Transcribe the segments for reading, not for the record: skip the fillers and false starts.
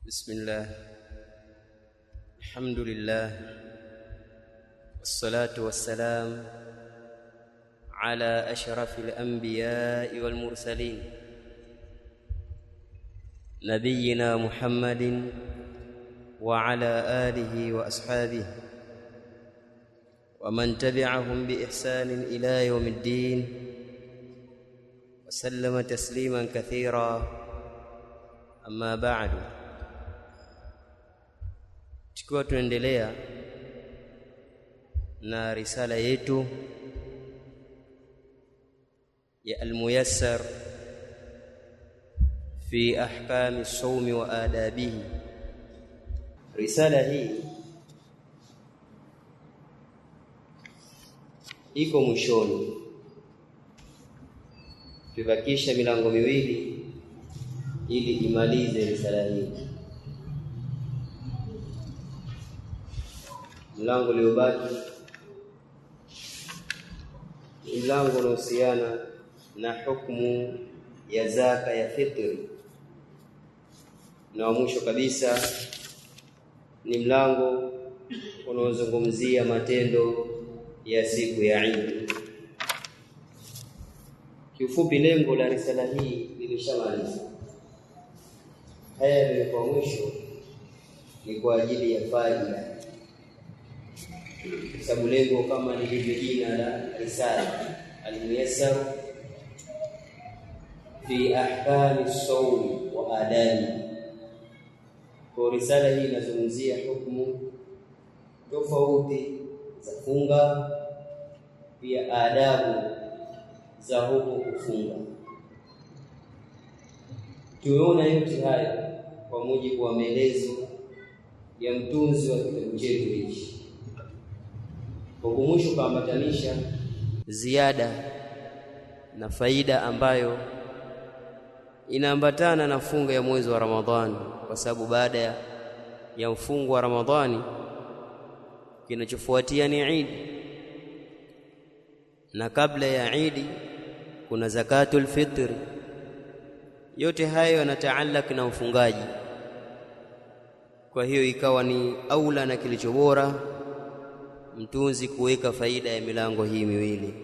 بسم الله الحمد لله والصلاة والسلام على أشرف الأنبياء والمرسلين نبينا محمد وعلى آله وأصحابه ومن تبعهم بإحسان إلى يوم الدين وسلم تسليما كثيرا أما بعد. Tukiwa tunaendelea na risala yetu ya al-muyassar fi ahkam as-sawm wa adabihi. Risala hii iko mwishoni, tubakisha milango miwili ili imalize risala hii. Mlango uliobaki mlango unaohusiana na hukumu ya zaka ya fitri, na mwisho kabisa ni mlango unaozungumzia matendo ya siku ya Eid. Kiufupi, lengo la risala hii lilishamaliza. Haya ni kwa mwisho, ni kwa ajili ya faida, sababu lengo kama lilivyo jina la risala al-muyassar fi ahkam as-sawm wa adabi. Kwa risala hii inazungumzia hukumu tofauti za funga, pia adabu za huko kufunga. Tumeona yote haya kwa mujibu wa maelezo ya mtunzi wa kitabu chetu hiki. Kwa mwisho kaambatanisha ziada na faida ambayo inaambatana na funga ya mwezi wa Ramadhani, kwa sababu baada ya mfungo wa Ramadhani kinachofuatia ni Eid, na kabla ya Eid kuna zakatul fitri. Yote hayo yanataallaq na mfungaji, kwa hiyo ikawa ni aula na kilicho bora mtunzi kuweka faida ya milango hii miwili.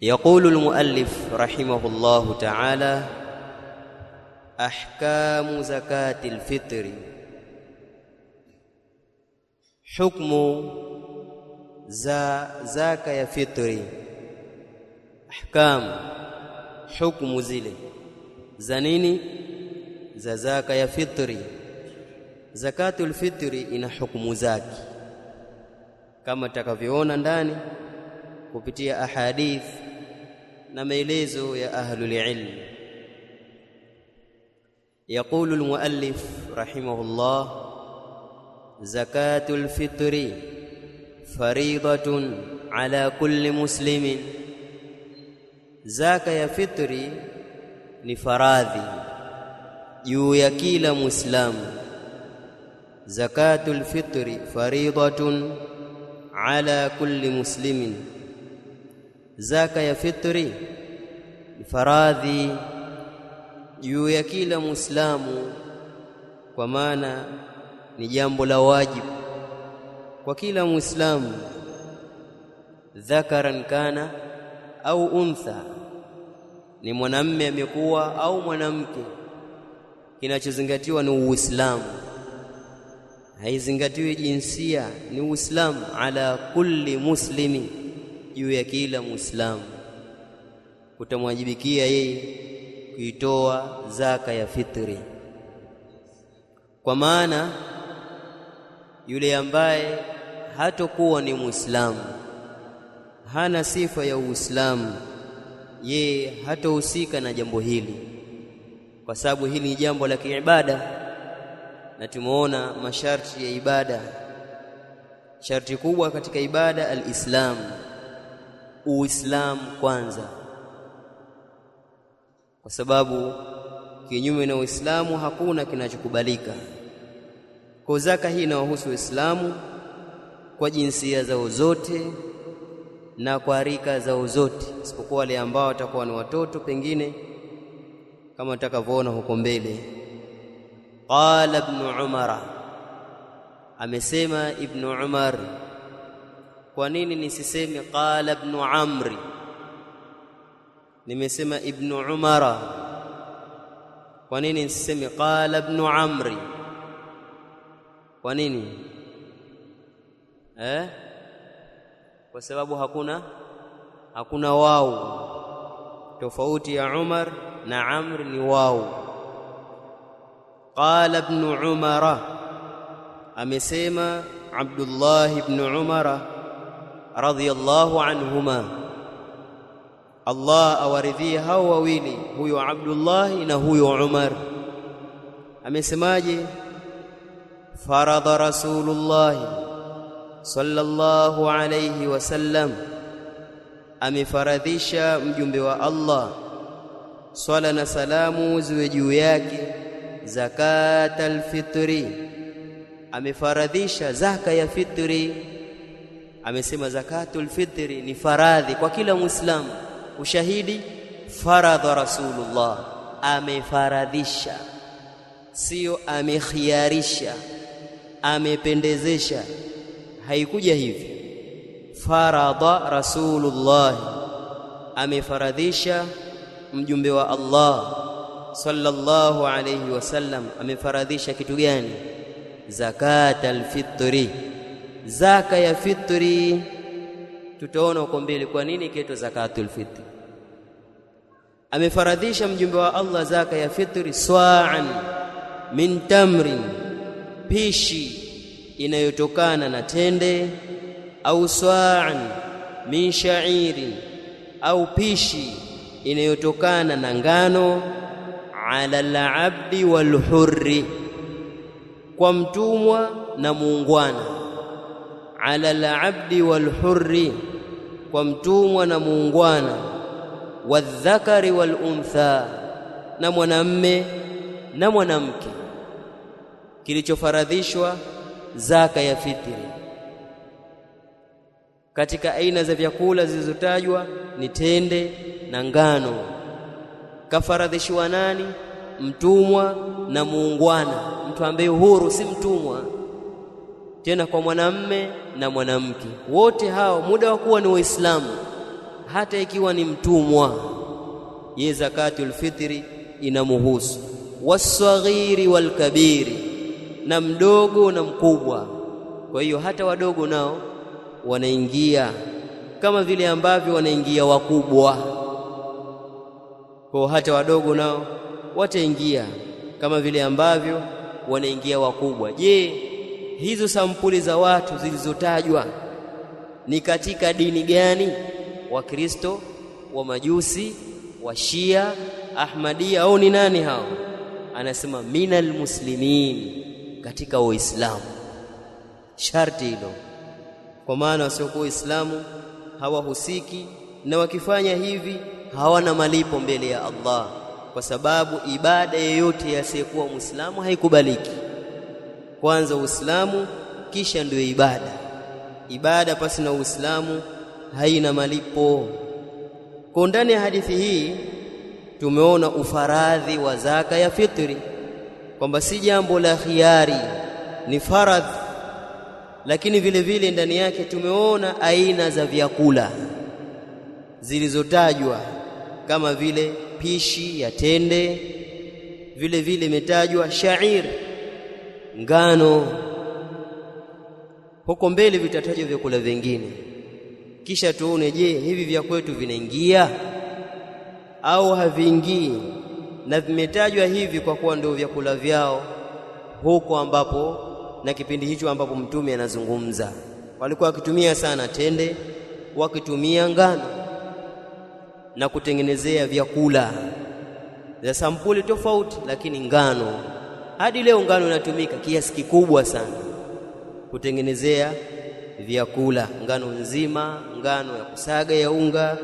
يقول المؤلف رحمه الله تعالى: أحكام زكاة الفطر. حكم زكاة الفطر. أحكام حكم zile za nini? Za zaka ya fitri. Zakatul fitri ina hukumu zake kama takavyoona ndani kupitia ahadith na maelezo ya ahlul ilm. يقول المؤلف رحمه الله: زكاة الفطر فريضة على كل مسلم. زكاة ya fitri ni faradhi juu ya kila muislamu. Zakatul fitri faridatun ala kulli muslimin. Zaka ya fitri ni faradhi juu ya kila muislamu, kwa maana ni jambo la wajibu kwa kila muislamu, dhakaran kana au untha, ni mwanamume amekuwa au mwanamke. Kinachozingatiwa ni Uislamu, haizingatiwi jinsia, ni Uislamu. Ala kulli muslimi, juu ya kila muislamu kutamwajibikia yeye kuitoa zaka ya fitri, kwa maana yule ambaye hatakuwa ni muislamu, hana sifa ya Uislamu, yeye hatahusika na jambo hili, kwa sababu hili ni jambo la kiibada. Na tumeona masharti ya ibada. Sharti kubwa katika ibada al-Islam, Uislamu kwanza, kwa sababu kinyume na Uislamu hakuna kinachokubalika. Kwa zaka hii inawahusu Uislamu kwa jinsia zao zote na kwa rika zao zote, isipokuwa wale ambao watakuwa ni watoto, pengine kama tutakavyoona huko mbele. qala ibn Umar, amesema ibn Umar. Kwa nini nisiseme qala ibn Amri? Nimesema ibn Umara. Kwa nini nisiseme qala ibn Amri? Kwa nini? Kwa sababu hakuna wau. Tofauti ya Umar na Amr ni wau. Qala ibn Umara, amesema Abdullah ibn Umara radhiyallahu anhuma, Allah awaridhie hao wawili, huyo Abdullah na huyo Umar. Amesemaje? Faradha Rasulullah sallallahu alayhi wasallam, amefaradhisha mjumbe wa Allah, swala na salamu ziwe juu yake, zakatul fitri, amefaradhisha zaka ya fitri. Amesema zakatul fitri ni faradhi kwa kila Muislamu. Ushahidi, faradha Rasulullah, amefaradhisha, sio amekhiarisha, amependezesha. Haikuja hivi. Faradha Rasulullah, amefaradhisha mjumbe wa Allah sallallahu alayhi wasallam. Amefaradhisha kitu gani? Zakatul fitri, zaka ya fitri. Tutaona huko mbele kwa nini kiitwa zakatul fitri. Amefaradhisha mjumbe wa Allah zaka ya fitri, swa'an min tamrin, pishi inayotokana na tende, au swa'an min sha'irin, au pishi inayotokana na ngano, ala al-abdi wal hurri, kwa mtumwa na muungwana. Ala al-abdi wal hurri, kwa mtumwa na muungwana. Wadhakari wal untha, na mwanamme na mwanamke. Kilichofaradhishwa zaka ya fitri. Katika aina za vyakula zilizotajwa ni tende na ngano. Kafaradhishwa nani? Mtumwa na muungwana, mtu ambaye huru, si mtumwa tena, kwa mwanamme na mwanamke. Wote hao muda wa kuwa ni Waislamu, hata ikiwa ni mtumwa, ye zakatul fitri inamuhusu. Waswaghiri walkabiri, na mdogo na mkubwa. Kwa hiyo hata wadogo nao wanaingia kama vile ambavyo wanaingia wakubwa. Kwa hata wadogo nao wataingia kama vile ambavyo wanaingia wakubwa. Je, hizo sampuli za watu zilizotajwa ni katika dini gani? Wakristo, wa Majusi, wa Shia, Ahmadia, au ni nani hao? Anasema minal muslimin, katika Waislamu. Sharti hilo, kwa maana wasiokuwa Waislamu hawahusiki, na wakifanya hivi hawana malipo mbele ya Allah, kwa sababu ibada yoyote ya asiyekuwa Muislamu haikubaliki. Kwanza Uislamu, kisha ndio ibada. Ibada pasi na Uislamu haina malipo. Kwa ndani ya hadithi hii tumeona ufaradhi wa zaka ya fitri, kwamba si jambo la khiari, ni faradhi. Lakini vile vile ndani yake tumeona aina za vyakula zilizotajwa, kama vile pishi ya tende, vile vile imetajwa shair, ngano. Huko mbele vitatajwa vyakula vingine, kisha tuone, je, hivi vya kwetu vinaingia au haviingii? Na vimetajwa hivi kwa kuwa ndio vyakula vyao huko ambapo, na kipindi hicho ambapo mtume anazungumza, walikuwa wakitumia sana tende, wakitumia ngano na kutengenezea vyakula za sampuli tofauti. Lakini ngano, hadi leo ngano inatumika kiasi kikubwa sana kutengenezea vyakula. Ngano nzima, ngano ya kusaga ya unga,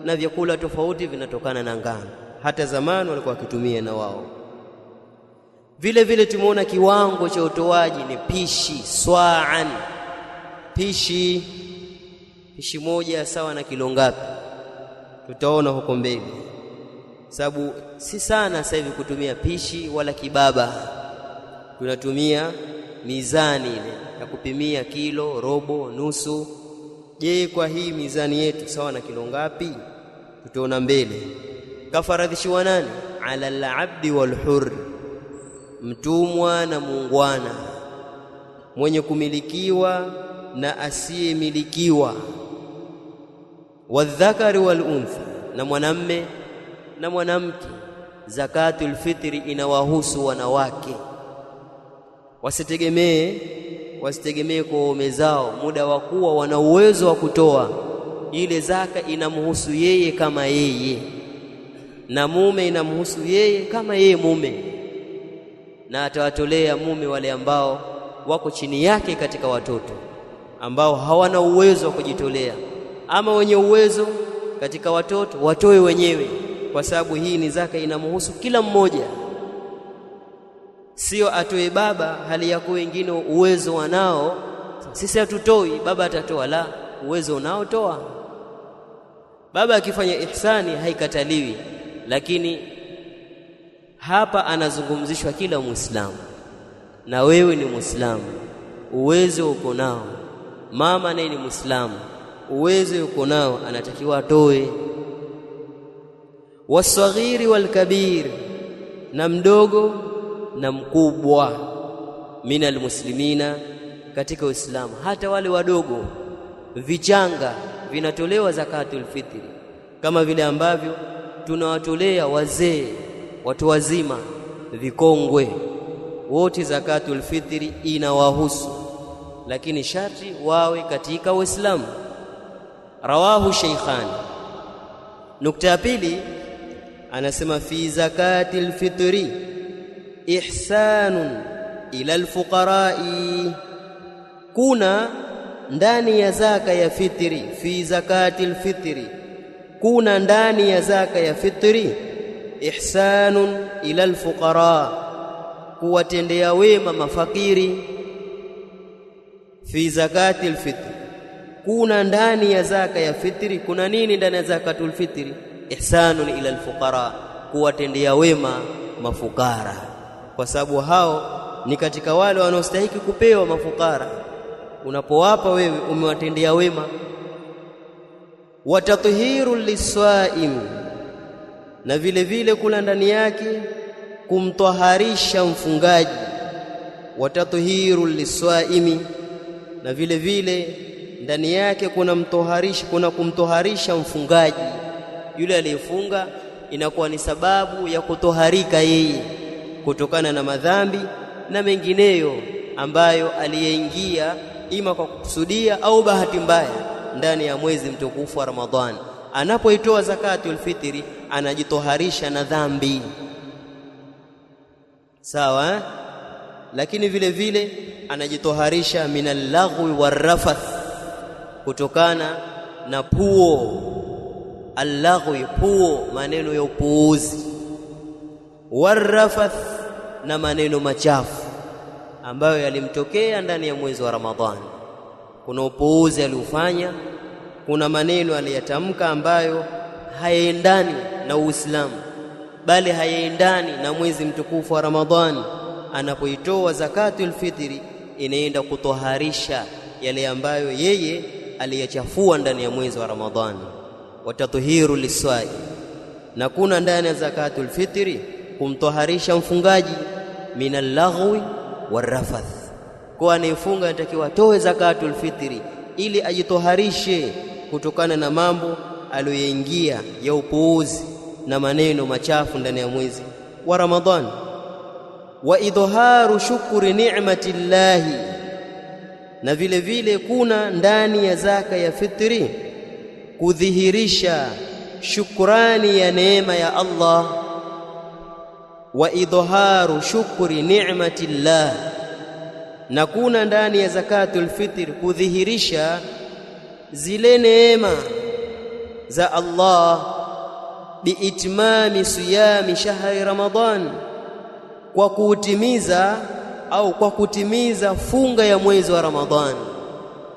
na vyakula tofauti vinatokana na ngano. Hata zamani walikuwa wakitumia na wao. Vile vile tumeona kiwango cha utoaji ni pishi, swa'an. Pishi moja sawa na kilo ngapi? Tutaona huko mbele, sababu si sana sasa hivi kutumia pishi wala kibaba. tunatumia mizani ile ya kupimia kilo, robo, nusu. Je, kwa hii mizani yetu sawa na kilo ngapi? Tutaona mbele. Kafaradhishiwa nani? Ala al-abdi wal-hurr, mtumwa na muungwana, mwenye kumilikiwa na asiyemilikiwa, wadhakari wal-untha, na mwanamme na mwanamke. Zakatul fitri inawahusu wanawake, wasitegemee kwa waume zao muda wa kuwa wana uwezo wa kutoa. Ile zaka inamhusu yeye kama yeye, na mume inamhusu yeye kama yeye mume, na atawatolea mume wale ambao wako chini yake katika watoto ambao hawana uwezo wa kujitolea. Ama wenye uwezo katika watoto watoe wenyewe, kwa sababu hii ni zaka inamhusu kila mmoja. Sio atoe baba hali yako wengine uwezo wanao, sisi hatutoi, baba atatoa. La, uwezo unaotoa. Baba akifanya ihsani haikataliwi, lakini hapa anazungumzishwa kila Muislamu, na wewe ni Muislamu, uwezo uko nao. Mama naye ni Muislamu, uwezo uko nao, anatakiwa atoe. Wasaghiri walkabir, na mdogo na mkubwa, minal muslimina, katika Uislamu. Hata wale wadogo vichanga vinatolewa zakatul fitri, kama vile ambavyo tunawatolea wazee, watu wazima, vikongwe, wote zakatul fitri inawahusu, lakini sharti wawe katika Uislamu. Rawahu Sheikhani. Nukta ya pili anasema fi zakatil fitri ihsanun ila alfuqara'i, kuna ndani ya zaka ya fitri, fi zakatil fitri, kuna ndani ya zaka ya fitri ihsanun ila alfuqara, kuwatendea wema mafakiri. Fi zakatil fitri, kuna ndani ya zaka ya fitri. Kuna nini ndani ya zakatul fitri? Ihsanun ila alfuqara, kuwatendea wema mafukara, kwa sababu hao ni katika wale wanaostahili kupewa. Mafukara unapowapa wewe umewatendea wema. Watathiru liswaim, na vile vile kula ndani yake kumtoharisha mfungaji. Watathiru liswaimi, na vile vile ndani yake kuna kumtoharisha mfungaji. Yule aliyefunga inakuwa ni sababu ya kutoharika yeye kutokana na madhambi na mengineyo ambayo aliyeingia ima kwa kukusudia au bahati mbaya ndani ya mwezi mtukufu wa Ramadhani. Anapoitoa zakatul fitri anajitoharisha na dhambi, sawa. Lakini vile vile anajitoharisha minal laghwi warrafath, kutokana na puo. Al-laghwi, puo, maneno ya upuuzi. Warrafath, na maneno machafu ambayo yalimtokea ndani ya mwezi wa Ramadhani. Kuna upuuzi aliufanya, kuna maneno aliyatamka ambayo hayaendani na Uislamu, bali hayaendani na mwezi mtukufu wa Ramadhani. Anapoitoa zakatul fitri inaenda kutoharisha yale ambayo yeye aliyachafua ndani ya mwezi wa Ramadhani. Watathiru liswai, na kuna ndani ya zakatul fitri kumtoharisha mfungaji minal laghwi warrafath. Kwa anayefunga anatakiwa atoe zakatul fitri ili ajitoharishe kutokana na mambo aliyoingia ya upuuzi na maneno machafu ndani ya mwezi wa Ramadhani. Wa idharu shukri ni'matillahi, na vile vile kuna ndani ya zaka ya fitri kudhihirisha shukrani ya neema ya Allah. Wa idharu shukri ni'matillah, na kuna ndani ya zakatul fitri kudhihirisha zile neema za Allah. Biitmami siyami shahri Ramadhan, kwa kutimiza au kwa kutimiza funga ya mwezi wa Ramadhan.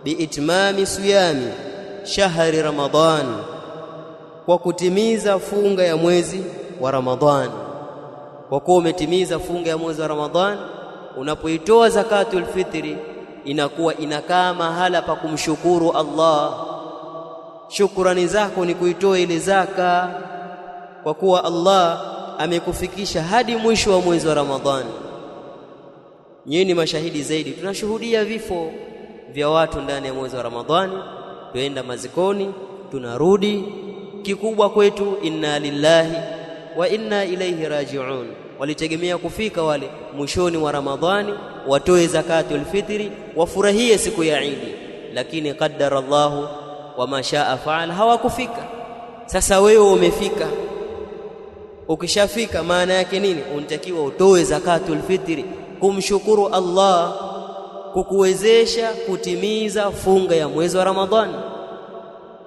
Biitmami siyami shahri Ramadhan, kwa kutimiza funga ya mwezi wa Ramadhan. Kwa kuwa umetimiza funga ya mwezi wa Ramadhan, unapoitoa zakatul fitri inakuwa inakaa mahala pa kumshukuru Allah. Shukrani zako ni kuitoa ile zaka, kwa kuwa Allah amekufikisha hadi mwisho wa mwezi wa Ramadhani. Nyinyi ni mashahidi zaidi, tunashuhudia vifo vya watu ndani ya mwezi wa Ramadhani, tuenda mazikoni, tunarudi. Kikubwa kwetu inna lillahi wa inna ilaihi raji'un. Walitegemea kufika wale mwishoni wa Ramadhani watoe zakatul fitri, wafurahie siku ya Eid, lakini qaddara Allahu wa ma shaa faal, hawakufika. Sasa wewe umefika. Ukishafika maana yake nini? Unatakiwa utoe zakatul fitri kumshukuru Allah kukuwezesha kutimiza funga ya mwezi wa Ramadhani.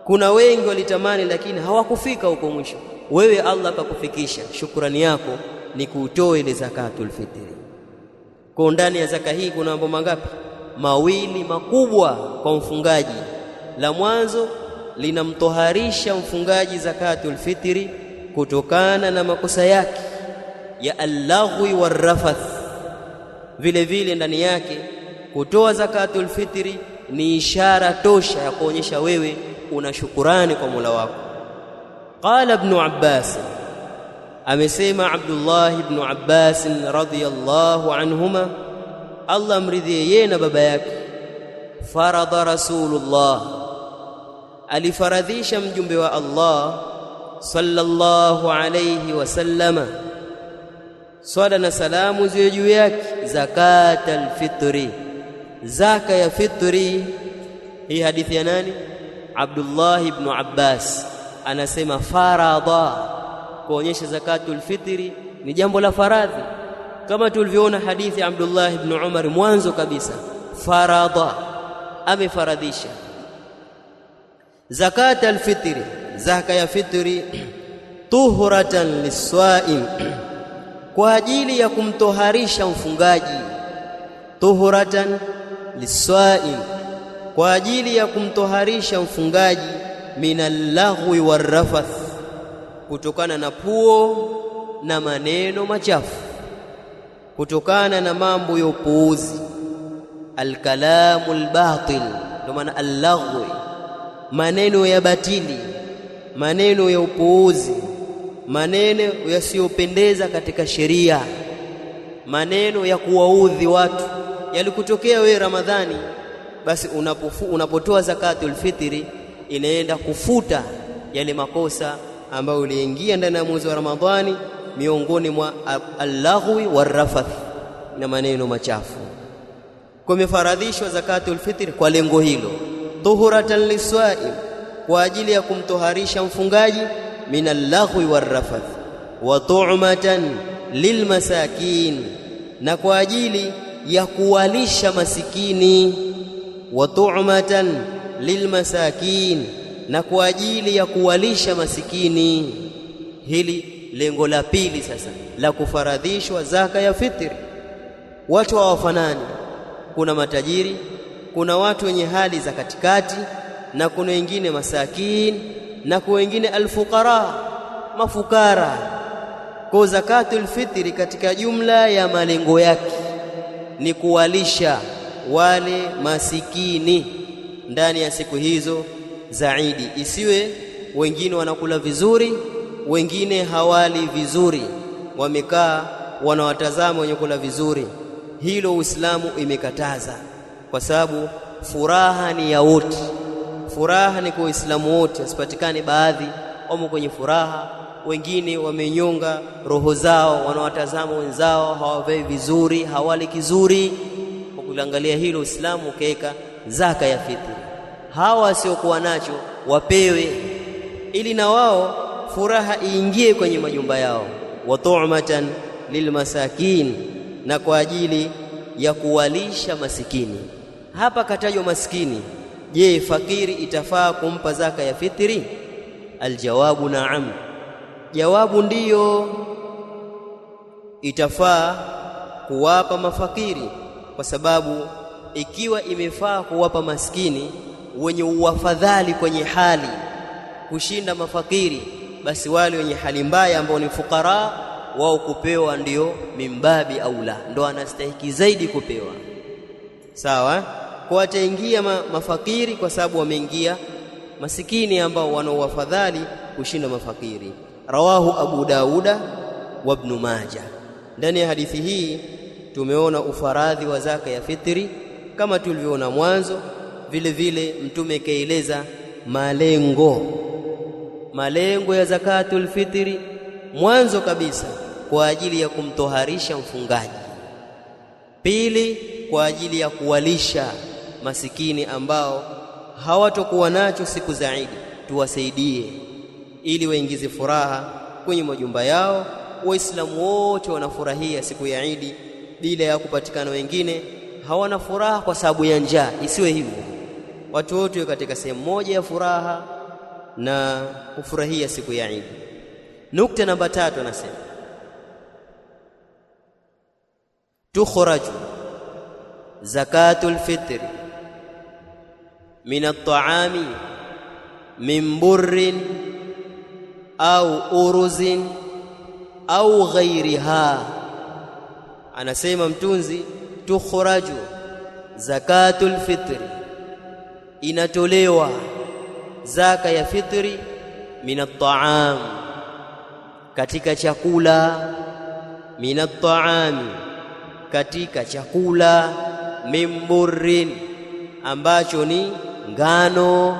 Kuna wengi walitamani lakini hawakufika huko mwisho. Wewe Allah akakufikisha, shukrani yako ni kutoa ile zakatul fitri. Kwa ndani ya zaka hii kuna mambo mangapi? Mawili makubwa kwa mfungaji. La mwanzo linamtoharisha mfungaji zakatul fitri kutokana na makosa yake ya al-laghwi war-rafath. Vile vile ndani yake kutoa zakatul fitri ni ishara tosha ya kuonyesha wewe una shukrani kwa Mola wako. Qala ibn Abbas, amesema Abdullah ibn Abbas radhiyallahu anhuma, Allah amridhie yeye na baba yake, farada Rasulullah, alifaradhisha mjumbe wa Allah sallallahu alayhi wasallama, swala na salamu ziwe juu yake, zakatul fitri, zaka ya fitri. Hii hadithi ya nani? Abdullah ibn Abbas anasema farada, kuonyesha zakatul fitri ni jambo la faradhi, kama tulivyoona hadithi ya Abdullah ibn Umar mwanzo kabisa. Farada, amefaradhisha zakatul fitri, zaka ya fitri, tuhuratan liswaim, kwa ajili ya kumtoharisha mfungaji. Tuhuratan liswaim, kwa ajili ya kumtoharisha mfungaji, minal laghwi warrafath, kutokana na puo na maneno machafu, kutokana na mambo ya upuuzi. Alkalamul batil, ndio maana al-laghwi, maneno ya batili, maneno ya upuuzi, maneno yasiyopendeza katika sheria, maneno ya kuwaudhi watu. Yalikutokea wewe Ramadhani, basi unapotoa zakatul fitri inaenda kufuta yale makosa ambayo uliingia ndani ya mwezi wa Ramadhani, miongoni mwa al-laghwi war-rafath, na maneno machafu. Kumefaradhishwa zakatul fitri kwa lengo hilo, tuhuratan liswaim, kwa ajili ya kumtoharisha mfungaji, minal laghwi war-rafath, wa tu'matan lilmasakin, na kwa ajili ya kuwalisha masikini. Wa tu'matan lilmasakin, na kwa ajili ya kuwalisha masikini. Hili lengo la pili sasa la kufaradhishwa zaka ya fitri. Watu hawafanani, kuna matajiri, kuna watu wenye hali za katikati, na kuna wengine masakin, na kuna wengine alfuqara, mafukara. Kwa zakatul fitri katika jumla ya malengo yake ni kuwalisha wale masikini ndani ya siku hizo za Eid. Isiwe wengine wanakula vizuri, wengine hawali vizuri, wamekaa wanawatazama wenye kula vizuri. Hilo Uislamu imekataza, kwa sababu furaha ni ya wote. Furaha ni kwa Uislamu wote, asipatikane baadhi wamo kwenye furaha, wengine wamenyonga roho zao, wanawatazama wenzao hawavai vizuri, hawali kizuri. Kwa kuangalia hilo Uislamu ukaweka zaka ya fitri. Hawa wasiokuwa nacho wapewe, ili na wao furaha iingie kwenye majumba yao. Wa tu'matan lilmasakin, na kwa ajili ya kuwalisha masikini. Hapa katajwa maskini. Je, fakiri itafaa kumpa zaka ya fitri? Aljawabu na'am, jawabu ndiyo, itafaa kuwapa mafakiri, kwa sababu ikiwa imefaa kuwapa maskini wenye uwafadhali kwenye hali kushinda mafakiri, basi wale wenye hali mbaya ambao ni fukara wao kupewa ndio mimbabi aula, ndo anastahiki zaidi kupewa. Sawa, kwa ataingia mafakiri kwa sababu wameingia masikini ambao wanaowafadhali kushinda mafakiri. Rawahu Abu Dauda wa Ibn Majah. Ndani ya hadithi hii tumeona ufaradhi wa zaka ya fitri kama tulivyoona mwanzo. Vile vile mtume kaeleza malengo ya zakatul fitri mwanzo kabisa kwa ajili ya kumtoharisha mfungaji, pili kwa ajili ya kuwalisha masikini ambao hawatokuwa nacho siku za Eid, tuwasaidie ili waingize furaha kwenye majumba yao. Waislamu wote wanafurahia siku ya Eid, bila ya kupatikana wengine hawana furaha kwa sababu ya njaa. Isiwe hivyo, watu wote katika sehemu moja ya furaha na kufurahia siku ya Eid. Nukta namba 3 anasema tukhraju zakatul fitri min at-ta'ami min burrin au uruzin au ghairiha. Anasema mtunzi, tukhraju zakatul fitri, inatolewa zaka ya fitri min at-ta'am, katika chakula, min at-ta'ami, katika chakula, min burrin, ambacho ni ngano,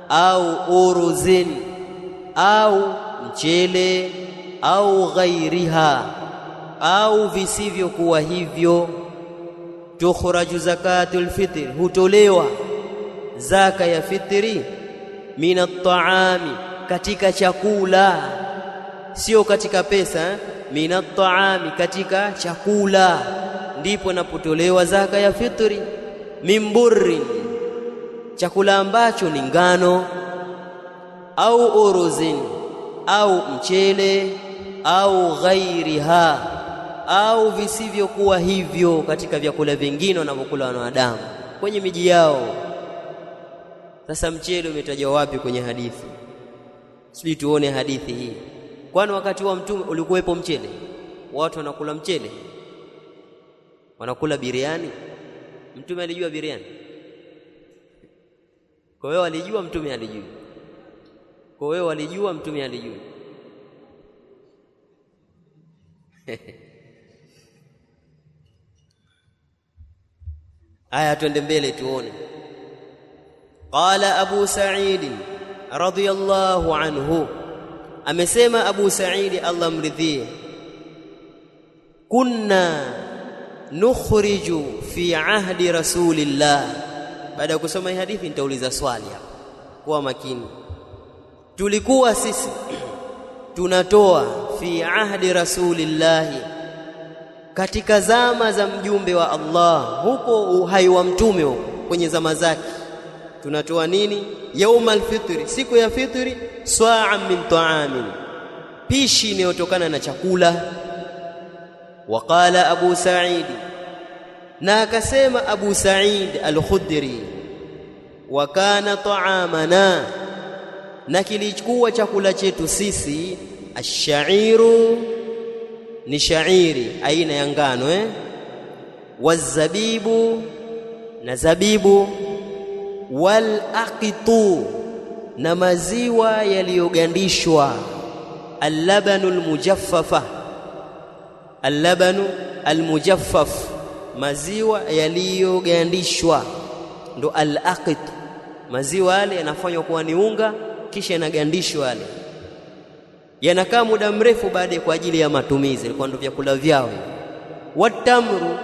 au uruzin, au mchele, au ghairiha, au visivyokuwa hivyo. Tukhraju zakatul fitri, hutolewa zaka ya fitri min at-ta'ami, katika chakula, sio katika pesa. Min at-ta'ami, katika chakula ndipo napotolewa zaka ya fitri. Min burrin, chakula ambacho ni ngano, au uruzin, au mchele, au ghairiha, au visivyokuwa hivyo katika vyakula vingine wanavyokula wanadamu kwenye miji yao. Sasa mchele umetajwa wapi kwenye hadithi? Sisi tuone hadithi hii. Kwani wakati wa mtume ulikuwepo mchele? Watu wanakula mchele, wanakula biriani. Mtume alijua biriani? Kwa hiyo alijua, mtume alijua. Kwa hiyo alijua, mtume alijua. Aya, twende mbele tuone. Qala Abu Sa'id radhiyallahu anhu, amesema Abu Sa'id Allah mridhie, kunna nukhriju fi ahdi rasulillah. Baada ya kusoma hii hadithi nitauliza swali hapa, kwa makini. Tulikuwa sisi tunatoa fi ahdi rasulillah, katika zama za mjumbe wa Allah, huko uhai wa mtume huko kwenye zama zake. Tunatoa nini? Yaumal fitri, siku ya fitri, swa'an min ta'amin, pishi inayotokana na chakula. Waqala Abu Sa'id, na akasema Abu Sa'id al-Khudri, wa kana ta'amana, na kilichukua chakula chetu sisi, ash-sha'iru, ni shairi aina ya ngano, wazabibu, na zabibu, wal aqitu, na maziwa yaliyogandishwa, al-labanu al-mujaffafa, al-labanu al-mujaffaf, maziwa yaliyogandishwa ndo al-aqit. Maziwa yale yanafanywa kuwa ni unga, kisha yanagandishwa, yale yanakaa muda mrefu baadaye kwa ajili ya matumizi, ilikuwa ndo vyakula vyao. Watamru,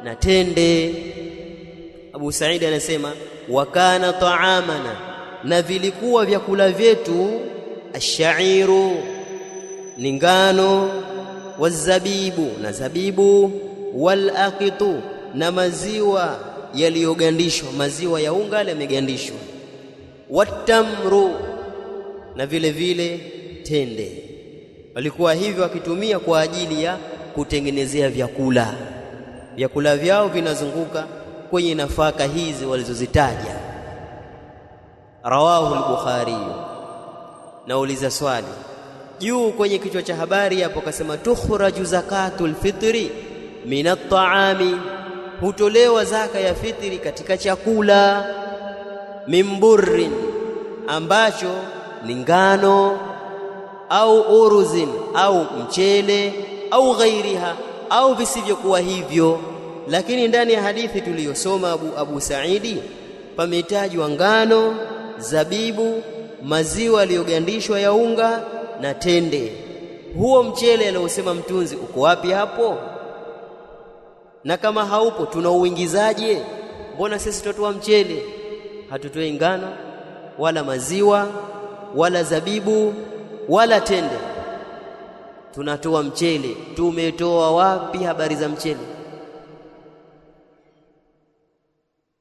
na tende. Abu Sa'id anasema wa kana ta'amana, na vilikuwa vyakula vyetu, ash-sha'iru, ni ngano, wazabibu, na zabibu, wal aqitu, na maziwa yaliyogandishwa, maziwa ya unga yamegandishwa, watamru, na vile vile tende. Walikuwa hivyo wakitumia kwa ajili ya kutengenezea vyakula. Vyakula vyao vinazunguka kwenye nafaka hizi walizozitaja. Rawahu al-Bukhari. Nauliza swali, juu kwenye kichwa cha habari hapo akasema tukhraju zakatul fitri minat ta'ami, hutolewa zaka ya fitri katika chakula, mimburrin, ambacho ni ngano, au uruzin, au mchele, au ghairiha, au visivyokuwa hivyo. Lakini ndani ya hadithi tuliyosoma Abu Saidi pametajwa ngano, zabibu, maziwa yaliyogandishwa ya unga na tende. Huo mchele aliosema mtunzi uko wapi hapo? Na kama haupo tunauingizaje? Mbona sisi tutoa mchele, hatutoi ngano wala maziwa wala zabibu wala tende? Tunatoa mchele. Tumetoa wapi habari za mchele?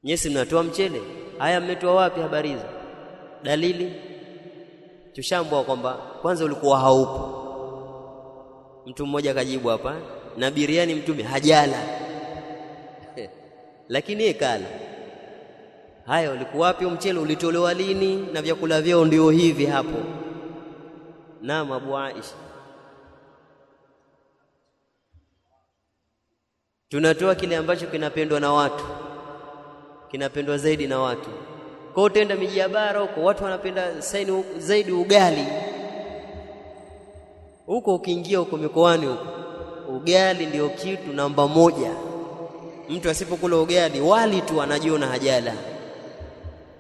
Nyesi mnatoa mchele, haya mmetoa wapi habari hizo? Dalili tushambwa kwamba kwanza ulikuwa haupo. Mtu mmoja kajibu hapa, na biriani mtume hajala lakini yeye kala. Haya, ulikuwa wapi mchele? Ulitolewa lini? Na vyakula vyao ndio hivi hapo. Naam, Abu Aisha, tunatoa kile ambacho kinapendwa na watu, kinapendwa zaidi na watu. Kwa utenda miji ya bara huko watu wanapenda zaidi ugali. Huko ukiingia huko mikoani huko, ugali ndio kitu namba moja. Mtu asipokula ugali, wali tu anajiona hajala.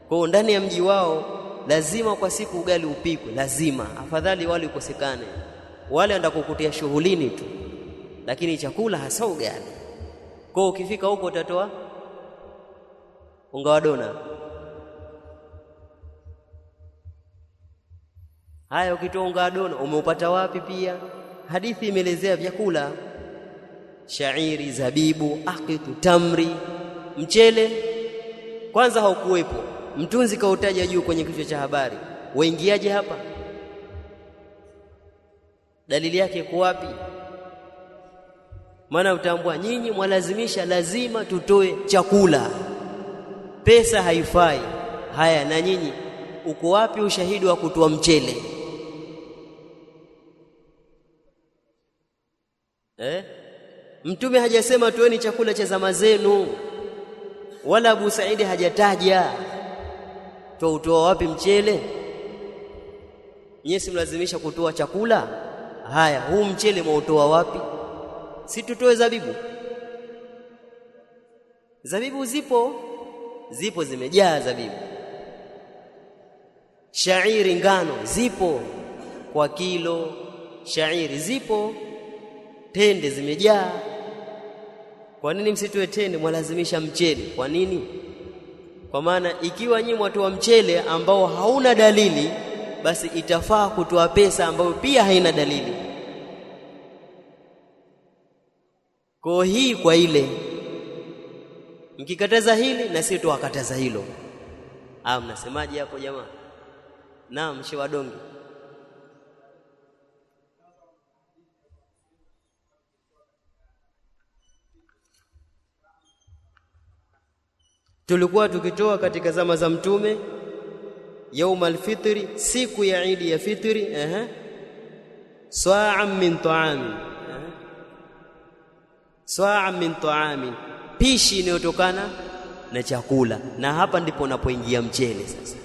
Kwa ndani ya mji wao lazima kwa siku ugali upikwe, lazima. Afadhali wali ukosekane, wale anda kukutia shughulini tu, lakini chakula hasa ugali. Kwa ukifika huko utatoa unga wa dona. Haya, ukitoa unga wa dona umeupata wapi? Pia hadithi imeelezea vyakula: shairi, zabibu, aqitu, tamri. Mchele kwanza haukuwepo, mtunzi kautaja juu kwenye kichwa cha habari. Waingiaje hapa? Dalili yake iko wapi? Maana utambua nyinyi mwalazimisha lazima tutoe chakula, pesa haifai. Haya, na nyinyi uko wapi ushahidi wa kutoa mchele? Mtume hajasema toeni chakula cha zama zenu, wala Abu Saidi hajataja. Utoa wapi mchele? Nyesi mlazimisha kutoa chakula. Haya, huu mchele mwautoa wapi? Si tutoe zabibu? Zabibu zipo zimejaa zabibu. Shairi, ngano zipo kwa kilo, shairi zipo, tende zimejaa. Kwa nini msitoe tende, mwalazimisha mchele? Kwa nini? Kwa maana ikiwa nyinyi mwatoa mchele ambao hauna dalili, basi itafaa kutoa pesa ambayo pia haina dalili. Kwa hii kwa ile, mkikataza hili na sisi tuwakataza hilo. Mnasemaje hapo jamaa? Naam, Sheikh Wadongi. Tulikuwa tukitoa katika zama za mtume yaumal fitri, siku ya Idi ya fitri, sa'an min ta'amin, sa'an min ta'amin, pishi inayotokana na chakula. Na hapa ndipo unapoingia mchele sasa.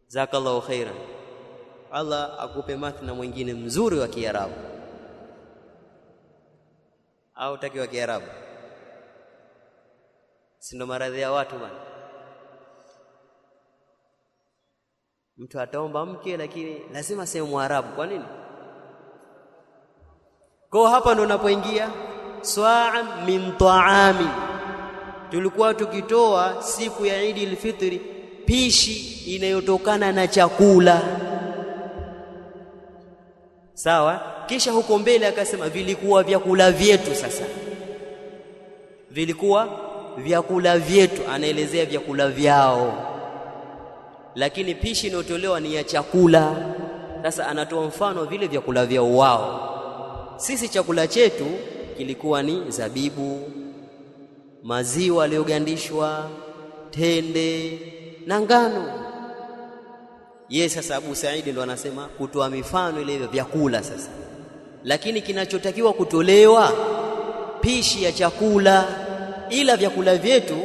Jazakallahu khairan. Allah akupe mathna mwingine mzuri wa Kiarabu. Au taki wa Kiarabu? Si ndo maradhi ya watu bwana. Mtu ataomba mke lakini lazima sema Mwarabu. Kwa nini? Kwa hapa ndo unapoingia swa'an min ta'ami. Tulikuwa tukitoa siku ya Eid al-Fitr pishi inayotokana na chakula. Sawa? Kisha huko mbele akasema vilikuwa vyakula vyetu. Sasa vilikuwa vyakula vyetu, anaelezea vyakula vyao, lakini pishi inayotolewa ni ya chakula. Sasa anatoa mfano vile vyakula vyao wao. Sisi chakula chetu kilikuwa ni zabibu, maziwa yaliyogandishwa, tende na ngano. Sasa Abu Said ndo anasema kutoa mifano ile vyakula sasa, lakini kinachotakiwa kutolewa pishi ya chakula, ila vyakula vyetu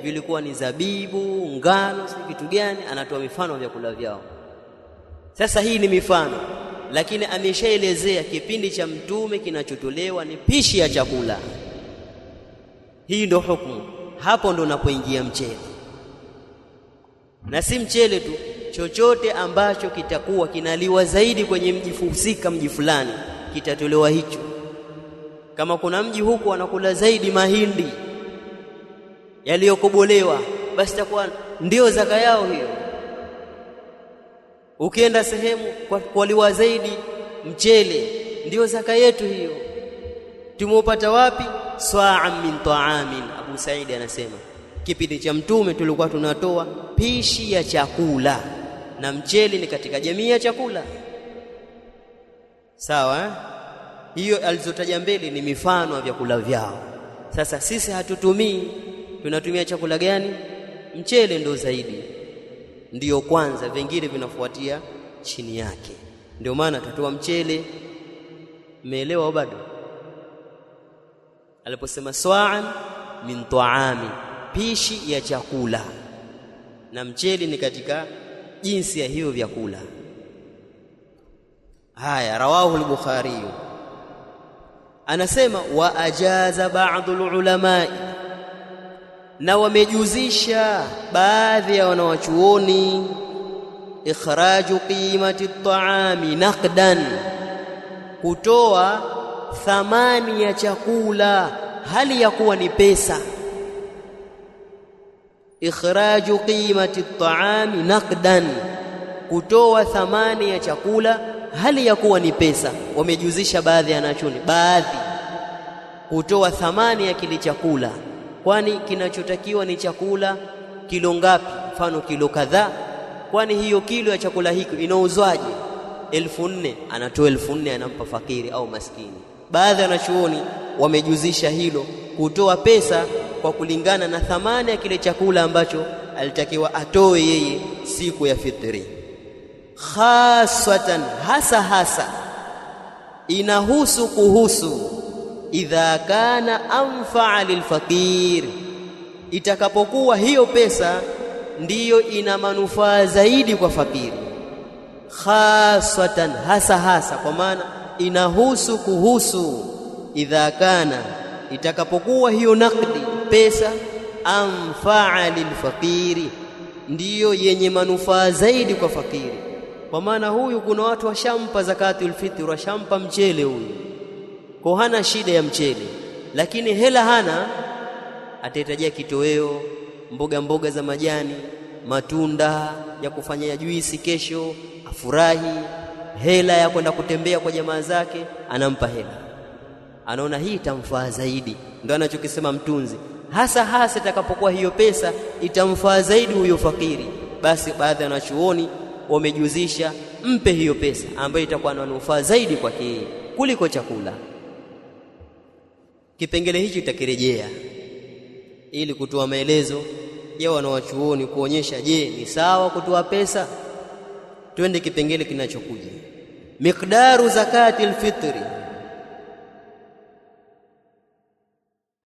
vilikuwa ni zabibu, ngano, si kitu gani, anatoa mifano ya vyakula vyao. Sasa hii ni mifano, lakini ameshaelezea kipindi cha mtume kinachotolewa ni pishi ya chakula. Hii ndo hukumu. Hapo ndo unapoingia mchele, na si mchele tu, chochote ambacho kitakuwa kinaliwa zaidi kwenye mji husika, mji fulani, kitatolewa hicho. Kama kuna mji huku wanakula zaidi mahindi yaliyokobolewa, basi takuwa ndio zaka yao hiyo. Ukienda sehemu kwa liwa zaidi mchele, ndio zaka yetu hiyo. Tumeupata wapi? Swa'an min ta'amin. Abu Said anasema kipindi cha mtume tulikuwa tunatoa pishi ya chakula, na mchele ni katika jamii ya chakula. Sawa? Hiyo alizotaja mbele ni mifano ya vyakula vyao. Sasa sisi hatutumii, tunatumia chakula gani? Mchele ndo zaidi, ndiyo kwanza, vingine vinafuatia chini yake. Ndio maana tutatoa mchele. Umeelewa bado? Aliposema swa'an min ta'ami, pishi ya chakula, na mchele ni katika jinsi ya hiyo vyakula. Haya, rawahu al-Bukhari. Anasema wa ajaza ba'dhu ulama, na wamejuzisha baadhi ya wanawachuoni ikhraju qimati at-ta'ami naqdan, kutoa thamani ya chakula hali ya kuwa ni pesa. Ikhraju qimati at-ta'ami naqdan, kutoa thamani ya chakula hali ya kuwa ni pesa. Wamejuzisha baadhi ya wanachuoni, baadhi kutoa thamani ya kile chakula, kwani kinachotakiwa ni chakula kilo ngapi? Mfano kilo kadhaa. Kwani hiyo kilo ya chakula hiko inauzwaje? 1400, anatoa 1400 anampa fakiri au maskini. Baadhi ya wanachuoni wamejuzisha hilo, kutoa pesa kwa kulingana na thamani ya kile chakula ambacho alitakiwa atoe yeye siku ya fitri. Khasatan, hasa inahusu kuhusu idha kana anfa'a lilfaqir, itakapokuwa hiyo pesa ndiyo ina manufaa zaidi kwa fakiri. Khasatan, hasa kwa maana inahusu kuhusu idha kana, itakapokuwa hiyo nakdi, pesa, anfa'a lilfaqiri, ndiyo yenye manufaa zaidi kwa fakiri. Kwa maana huyu, kuna watu washampa zakatul fitr, washampa mchele huyu, kwa hana shida ya mchele, lakini hela hana, atahitajia kitoweo, mboga za majani, matunda ya kufanya juisi kesho, afurahi, hela ya kwenda kutembea kwa jamaa zake, anampa hela, anaona hii itamfaa zaidi. Ndio anachokisema mtunzi, hasa itakapokuwa hiyo pesa itamfaa zaidi huyo fakiri, basi baadhi ya wanachuoni wamejuzisha mpe hiyo pesa ambayo itakuwa na manufaa zaidi kwake kuliko chakula. Kipengele hicho itakirejea ili kutoa maelezo ya wanawachuoni kuonyesha, je, ni sawa kutoa pesa? Twende kipengele kinachokuja, miqdaru zakati alfitri,